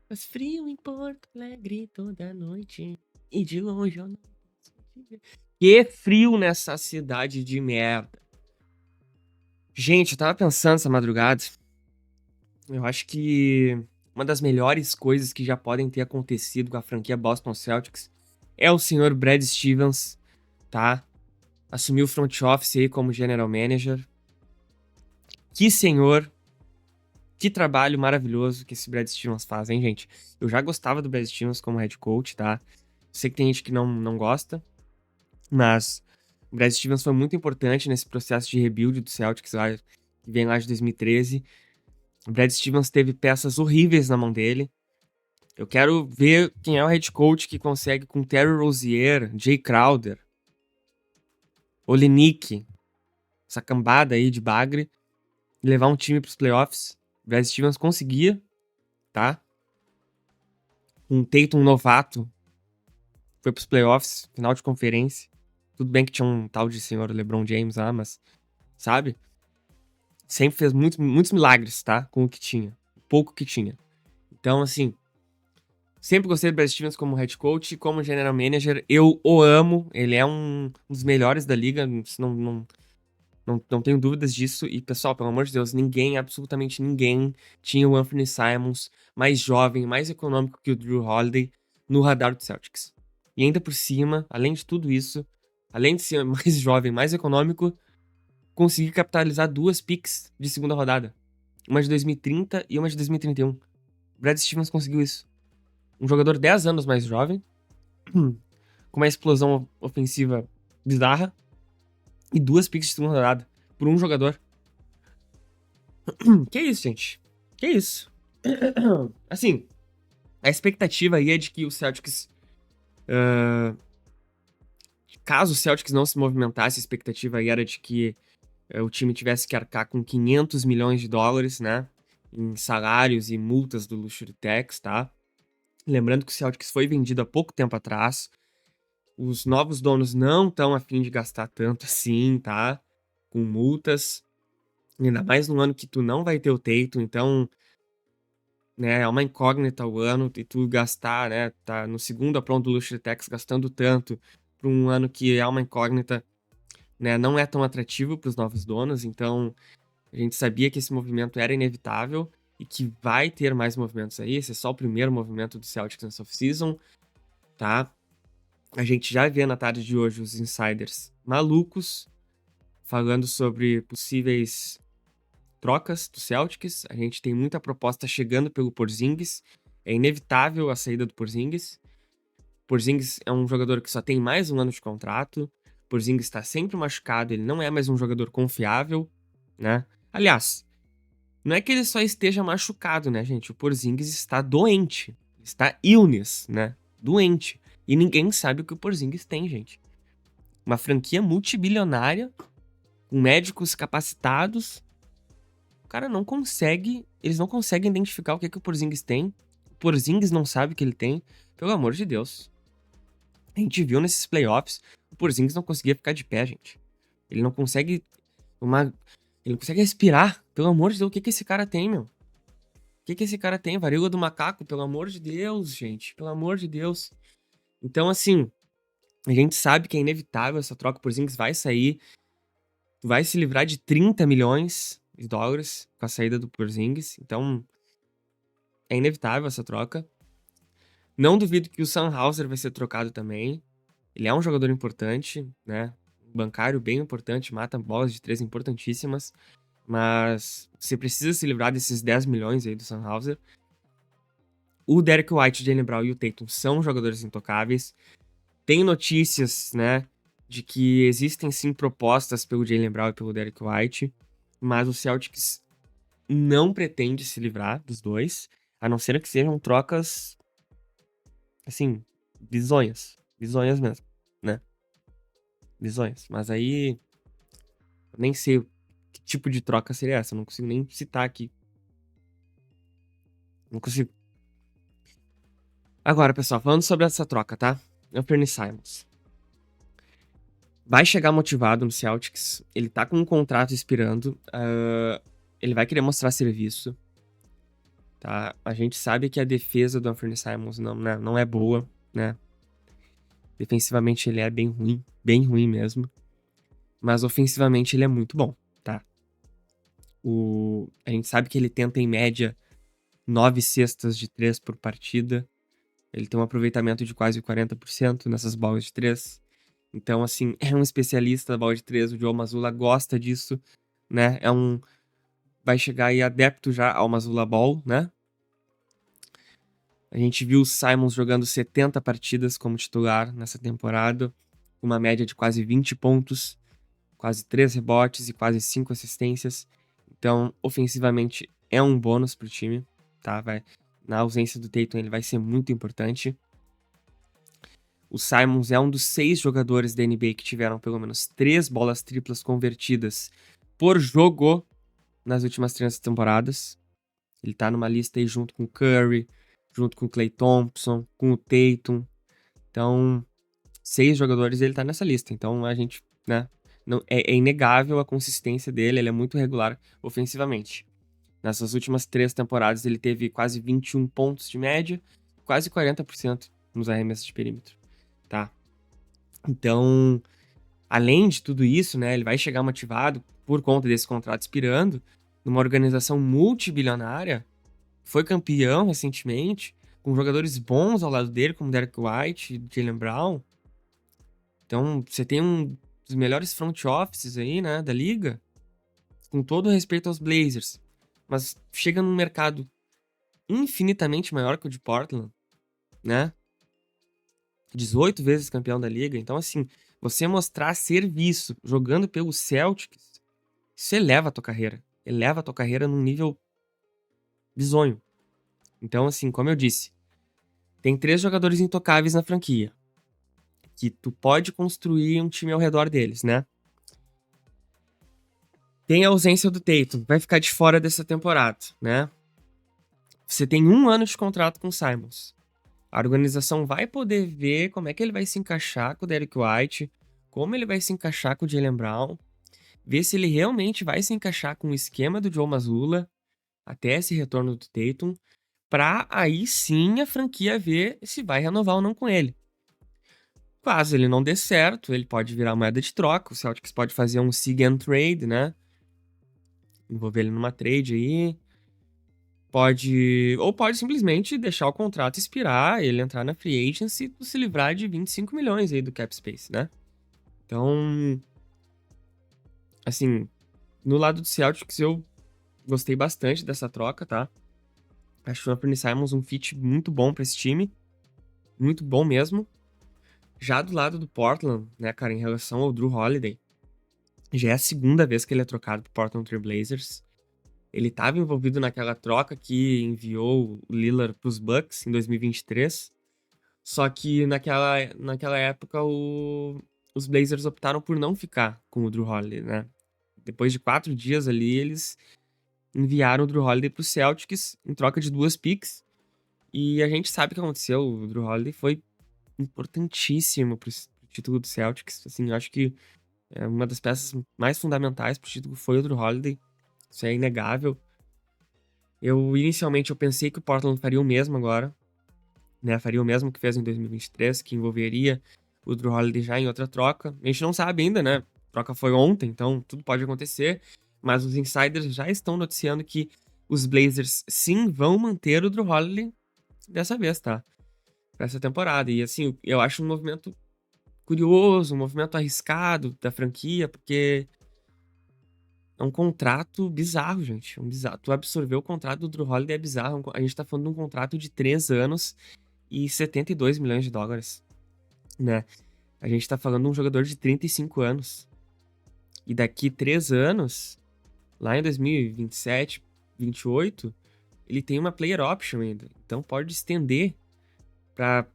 Faz frio em Porto Alegre toda noite. E de longe eu não posso te ver. Que frio nessa cidade de merda. Gente, eu tava pensando essa madrugada. Eu acho que uma das melhores coisas que já podem ter acontecido com a franquia Boston Celtics é o senhor Brad Stevens, tá? Assumiu o front office aí como general manager. Que senhor, que trabalho maravilhoso que esse Brad Stevens faz, hein, gente? Eu já gostava do Brad Stevens como head coach, tá? Sei que tem gente que não gosta, mas o Brad Stevens foi muito importante nesse processo de rebuild do Celtics lá, que vem lá de 2013. O Brad Stevens teve peças horríveis na mão dele. Eu quero ver quem é o head coach que consegue com Terry Rozier, Jay Crowder, Olynyk, essa cambada aí de bagre, levar um time pros playoffs. O Brad Stevens conseguia, tá? Um Tatum novato foi pros playoffs, final de conferência. Tudo bem que tinha um tal de senhor LeBron James lá, mas, sabe? Sempre fez muitos milagres, tá? Com o que tinha. O pouco que tinha. Então, assim, sempre gostei do Brad Stevens como head coach e como general manager. Eu o amo. Ele é um dos melhores da liga. Não tenho dúvidas disso. E, pessoal, pelo amor de Deus, ninguém, absolutamente ninguém, tinha o Anthony Simons mais jovem, mais econômico que o Drew Holiday no radar do Celtics. E ainda por cima, além de tudo isso, além de ser mais jovem, mais econômico, consegui capitalizar duas picks de segunda rodada. Uma de 2030 e uma de 2031. O Brad Stevens conseguiu isso. Um jogador 10 anos mais jovem, com uma explosão ofensiva bizarra, e duas picks de segunda rodada por um jogador. Que isso, gente? Que isso? Assim, a expectativa aí é de que o Celtics. Caso o Celtics não se movimentasse, a expectativa aí era de que o time tivesse que arcar com 500 milhões de dólares, né? Em salários e multas do Luxury Tax, tá? Lembrando que o Celtics foi vendido há pouco tempo atrás. Os novos donos não estão a fim de gastar tanto assim, tá? Com multas. Ainda mais no ano que tu não vai ter o Tatum, então, né, é uma incógnita o ano e tu gastar, né, tá no segundo apronto do Luxury Tax gastando tanto para um ano que é uma incógnita, né, não é tão atrativo para os novos donos, então a gente sabia que esse movimento era inevitável e que vai ter mais movimentos aí, esse é só o primeiro movimento do Celtics nessa off-season, tá? A gente já vê na tarde de hoje os insiders malucos falando sobre possíveis trocas do Celtics. A gente tem muita proposta chegando pelo Porzingis. É inevitável a saída do Porzingis. Porzingis é um jogador que só tem mais um ano de contrato. Porzingis está sempre machucado, ele não é mais um jogador confiável, né? Aliás, não é que ele só esteja machucado, né, gente? O Porzingis está doente. Está illness, né? Doente. E ninguém sabe o que o Porzingis tem, gente. Uma franquia multibilionária, com médicos capacitados. O cara não consegue. Eles não conseguem identificar o que o Porzingis tem. O Porzingis não sabe o que ele tem. Pelo amor de Deus. A gente viu nesses playoffs. O Porzingis não conseguia ficar de pé, gente. Ele não consegue. Uma... Ele não consegue respirar. Pelo amor de Deus, o que esse cara tem, meu? O que esse cara tem? Varíola do macaco? Pelo amor de Deus, gente. Pelo amor de Deus. Então, assim. A gente sabe que é inevitável essa troca. O Porzingis vai sair. Vai se livrar de 30 milhões de dólares com a saída do Porzingis. Então, é inevitável essa troca. Não duvido que o Sam Hauser vai ser trocado também. Ele é um jogador importante, né? Um bancário bem importante, mata bolas de três importantíssimas. Mas você precisa se livrar desses 10 milhões aí do Sam Hauser. O Derek White, o Jaylen Brown e o Tatum são jogadores intocáveis. Tem notícias, né, de que existem sim propostas pelo Jaylen Brown e pelo Derek White. Mas o Celtics não pretende se livrar dos dois. A não ser que sejam trocas assim, bizonhas. Bizonhas mesmo, né? Bizonhas. Mas aí, eu nem sei que tipo de troca seria essa. Eu não consigo nem citar aqui. Não consigo. Agora, pessoal, falando sobre essa troca, tá? Anthony Simons. Vai chegar motivado no Celtics. Ele tá com um contrato expirando. Ele vai querer mostrar serviço. tá? A gente sabe que a defesa do Anthony Simons não é boa, né? Defensivamente ele é bem ruim mesmo. Mas ofensivamente ele é muito bom, tá? A gente sabe que ele tenta, em média, 9 cestas de 3 por partida. Ele tem um aproveitamento de quase 40% nessas bolas de 3. Então, assim, é um especialista da bola de 3. O Joe Mazzulla gosta disso, né? Vai chegar aí adepto já ao Mazzulla Ball, né? A gente viu o Simons jogando 70 partidas como titular nessa temporada, com uma média de quase 20 pontos, quase 3 rebotes e quase 5 assistências. Então, ofensivamente, é um bônus pro time, tá? Na ausência do Tatum, ele vai ser muito importante. O Simons é um dos 6 jogadores da NBA que tiveram pelo menos 3 bolas triplas convertidas por jogo nas últimas 3 temporadas. Ele tá numa lista aí junto com o Curry, junto com o Klay Thompson, com o Tatum. Então, 6 jogadores ele tá nessa lista. Então, a gente, né, não, é inegável a consistência dele, ele é muito regular ofensivamente. Nessas últimas 3 temporadas, ele teve quase 21 pontos de média, quase 40% nos arremessos de perímetro, tá? Então, além de tudo isso, né, ele vai chegar motivado por conta desse contrato expirando, numa organização multibilionária, foi campeão recentemente, com jogadores bons ao lado dele, como Derek White e Jaylen Brown. Então, você tem um dos melhores front offices aí, né, da liga, com todo respeito aos Blazers, mas chega num mercado infinitamente maior que o de Portland, né? 18 vezes campeão da liga. Então, assim, você mostrar serviço jogando pelo Celtics, isso eleva a tua carreira. Eleva a tua carreira num nível bizonho. Então, assim, como eu disse, tem 3 jogadores intocáveis na franquia, que tu pode construir um time ao redor deles, né? Tem a ausência do Tatum, vai ficar de fora dessa temporada, né? Você tem 1 ano de contrato com o Simons. A organização vai poder ver como é que ele vai se encaixar com o Derek White, como ele vai se encaixar com o Jaylen Brown, ver se ele realmente vai se encaixar com o esquema do Joe Mazzulla até esse retorno do Tatum, pra aí sim a franquia ver se vai renovar ou não com ele. Caso ele não dê certo, ele pode virar moeda de troca, o Celtics pode fazer um sig and trade, né? Envolver ele numa trade aí. Pode simplesmente deixar o contrato expirar, ele entrar na free agency e se livrar de 25 milhões aí do cap space, né? Então, assim, no lado do Celtics eu gostei bastante dessa troca, tá? Acho o Anthony Simons um fit muito bom pra esse time, muito bom mesmo. Já do lado do Portland, né, cara, em relação ao Drew Holiday, já é a segunda vez que ele é trocado pro Portland Trail Blazers. Ele estava envolvido naquela troca que enviou o Lillard pros Bucks em 2023. Só que naquela época os Blazers optaram por não ficar com o Drew Holiday, né? Depois de 4 dias ali, eles enviaram o Drew Holiday pro Celtics em troca de 2 picks. E a gente sabe o que aconteceu. O Drew Holiday foi importantíssimo pro título do Celtics. Assim, eu acho que uma das peças mais fundamentais pro título foi o Drew Holiday. Isso é inegável. Inicialmente, eu pensei que o Portland faria o mesmo agora, né? Faria o mesmo que fez em 2023, que envolveria o Drew Holiday já em outra troca. A gente não sabe ainda, né? A troca foi ontem, então tudo pode acontecer. Mas os insiders já estão noticiando que os Blazers sim vão manter o Drew Holiday dessa vez, tá? Pra essa temporada. E assim, eu acho um movimento curioso, um movimento arriscado da franquia, porque é um contrato bizarro, gente. Tu absorver o contrato do Drew Holiday é bizarro. A gente tá falando de um contrato de 3 anos e 72 milhões de dólares, né? A gente tá falando de um jogador de 35 anos. E daqui 3 anos, lá em 2027, 28, ele tem uma player option ainda. Então pode estender para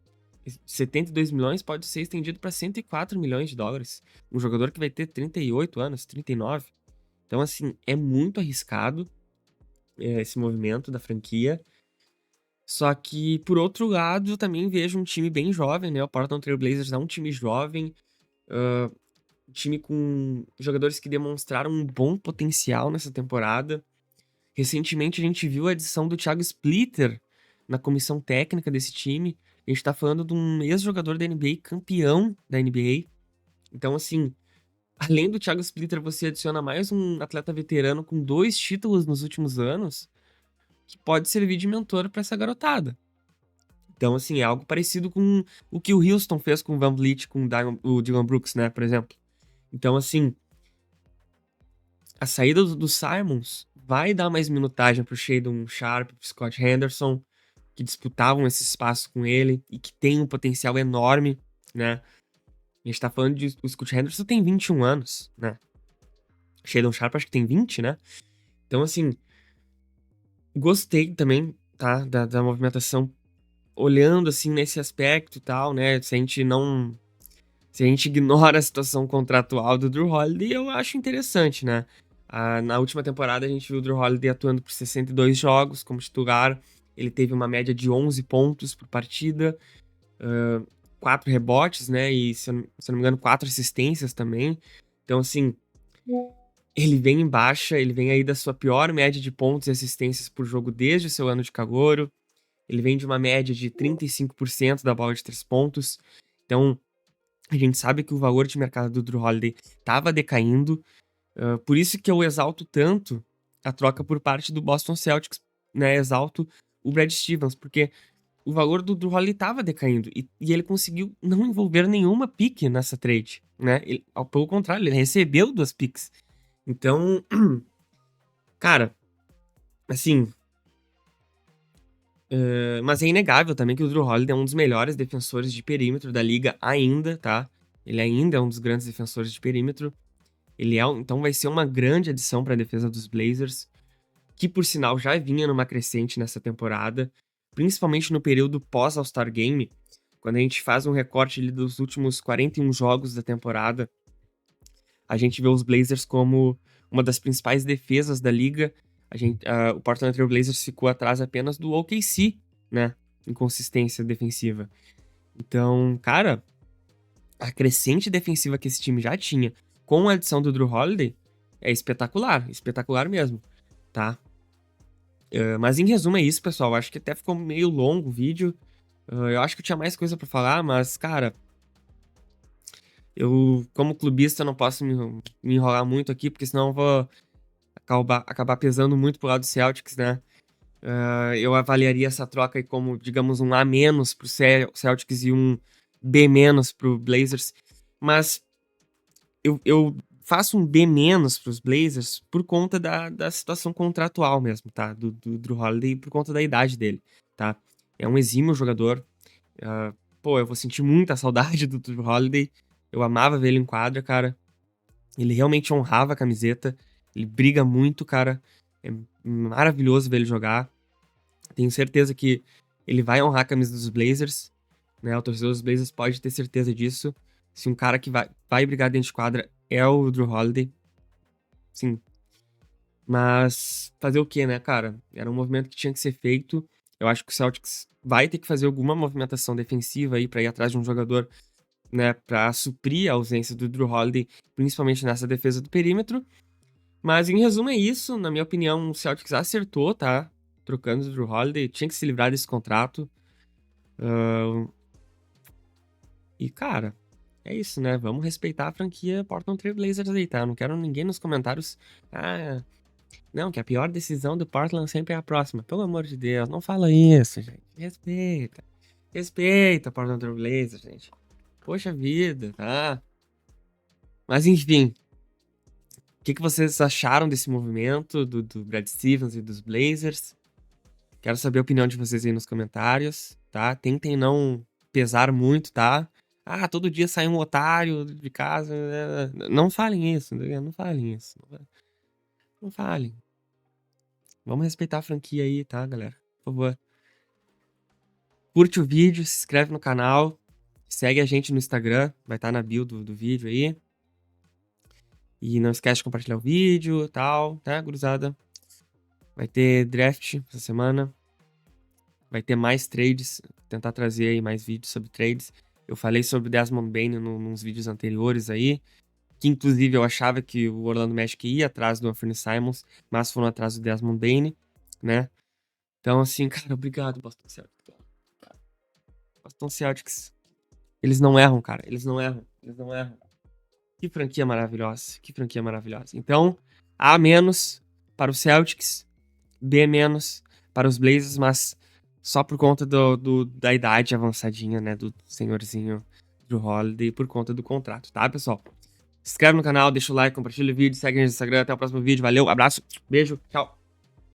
72 milhões, pode ser estendido para 104 milhões de dólares. Um jogador que vai ter 38 anos, 39. Então, assim, é muito arriscado esse movimento da franquia. Só que, por outro lado, eu também vejo um time bem jovem, né? O Portland Trail Blazers é um time jovem, um time com jogadores que demonstraram um bom potencial nessa temporada. Recentemente a gente viu a adição do Thiago Splitter na comissão técnica desse time. A gente tá falando de um ex-jogador da NBA, campeão da NBA. Então, assim, além do Thiago Splitter, você adiciona mais um atleta veterano com 2 títulos nos últimos anos, que pode servir de mentor pra essa garotada. Então, assim, é algo parecido com o que o Houston fez com o Van Vliet, com o Dylan Brooks, né, por exemplo. Então, assim, a saída do Simons vai dar mais minutagem pro Shadon Sharp, pro Scott Henderson, que disputavam esse espaço com ele e que tem um potencial enorme, né? A gente tá falando de... O Scott Henderson tem 21 anos, né? O Shadon Sharp acho que tem 20, né? Então, assim, gostei também, tá? Da movimentação, olhando, assim, nesse aspecto e tal, né? Se a gente não... Se a gente ignora a situação contratual do Drew Holiday, eu acho interessante, né? Na última temporada, a gente viu o Drew Holiday atuando por 62 jogos como titular. Ele teve uma média de 11 pontos por partida, 4 rebotes, né? E, se eu não me engano, 4 assistências também. Então, assim, ele vem em baixa, ele vem aí da sua pior média de pontos e assistências por jogo desde o seu ano de calouro. Ele vem de uma média de 35% da bola de 3 pontos. Então, a gente sabe que o valor de mercado do Drew Holiday estava decaindo. Por isso que eu exalto tanto a troca por parte do Boston Celtics, né? Exalto o Brad Stevens, porque o valor do Drew Holiday estava decaindo e ele conseguiu não envolver nenhuma pique nessa trade, né? Pelo contrário, ele recebeu 2 picks. Então, cara, assim, mas é inegável também que o Drew Holiday é um dos melhores defensores de perímetro da liga ainda, tá? Ele ainda é um dos grandes defensores de perímetro. Então vai ser uma grande adição para a defesa dos Blazers, que por sinal já vinha numa crescente nessa temporada, principalmente no período pós All-Star Game, quando a gente faz um recorte ali dos últimos 41 jogos da temporada, a gente vê os Blazers como uma das principais defesas da liga. O Portland Trail Blazers ficou atrás apenas do OKC, né, em consistência defensiva. Então, cara, a crescente defensiva que esse time já tinha, com a adição do Drew Holiday, é espetacular, espetacular mesmo, tá? Mas em resumo é isso, pessoal. Acho que até ficou meio longo o vídeo. Eu acho que eu tinha mais coisa pra falar, mas, cara, eu, como clubista, não posso me enrolar muito aqui, porque senão eu vou acabar pesando muito pro lado do Celtics, né? Eu avaliaria essa troca aí como, digamos, um A- pro Celtics e um B- pro Blazers. Mas eu faço um B- pros Blazers por conta da situação contratual mesmo, tá? Do Drew Holiday e por conta da idade dele, tá? É um exímio jogador. Pô, eu vou sentir muita saudade do Drew Holiday. Eu amava ver ele em quadra, cara. Ele realmente honrava a camiseta. Ele briga muito, cara. É maravilhoso ver ele jogar. Tenho certeza que ele vai honrar a camisa dos Blazers, né? O torcedor dos Blazers pode ter certeza disso. Se um cara que vai brigar dentro de quadra é o Drew Holiday. Sim. Mas fazer o quê, né, cara? Era um movimento que tinha que ser feito. Eu acho que o Celtics vai ter que fazer alguma movimentação defensiva aí pra ir atrás de um jogador, né, pra suprir a ausência do Drew Holiday, principalmente nessa defesa do perímetro. Mas em resumo é isso. Na minha opinião, o Celtics acertou, tá? Trocando o Drew Holiday. Tinha que se livrar desse contrato. E, cara, é isso, né? Vamos respeitar a franquia Portland Trail Blazers aí, tá? Não quero ninguém nos comentários. Ah, não, que a pior decisão do Portland sempre é a próxima. Pelo amor de Deus, não fala isso, gente. Respeita. Respeita Portland Trail Blazers, gente. Poxa vida, tá? Mas enfim. O que vocês acharam desse movimento do Brad Stevens e dos Blazers? Quero saber a opinião de vocês aí nos comentários, tá? Tentem não pesar muito, tá? Ah, todo dia sai um otário de casa. Não falem isso, né? Não falem isso. Não falem. Vamos respeitar a franquia aí, tá, galera? Por favor. Curte o vídeo, se inscreve no canal, segue a gente no Instagram, vai estar na bio do vídeo aí. E não esquece de compartilhar o vídeo e tal, tá, gurizada? Vai ter draft essa semana. Vai ter mais trades, tentar trazer aí mais vídeos sobre trades. Eu falei sobre o Desmond Bane nos vídeos anteriores aí. que inclusive eu achava que o Orlando Magic ia atrás do Anthony Simons, mas foram atrás do Desmond Bane, né? Então, assim, cara, obrigado, Boston Celtics. Boston Celtics, eles não erram, cara, eles não erram. Que franquia maravilhosa, que franquia maravilhosa. Então, A- para os Celtics, B- para os Blazers, mas só por conta da idade avançadinha, né, do senhorzinho Drew Holiday, por conta do contrato, tá, pessoal? Se inscreve no canal, deixa o like, compartilha o vídeo, segue no Instagram, até o próximo vídeo, valeu, abraço, beijo, tchau!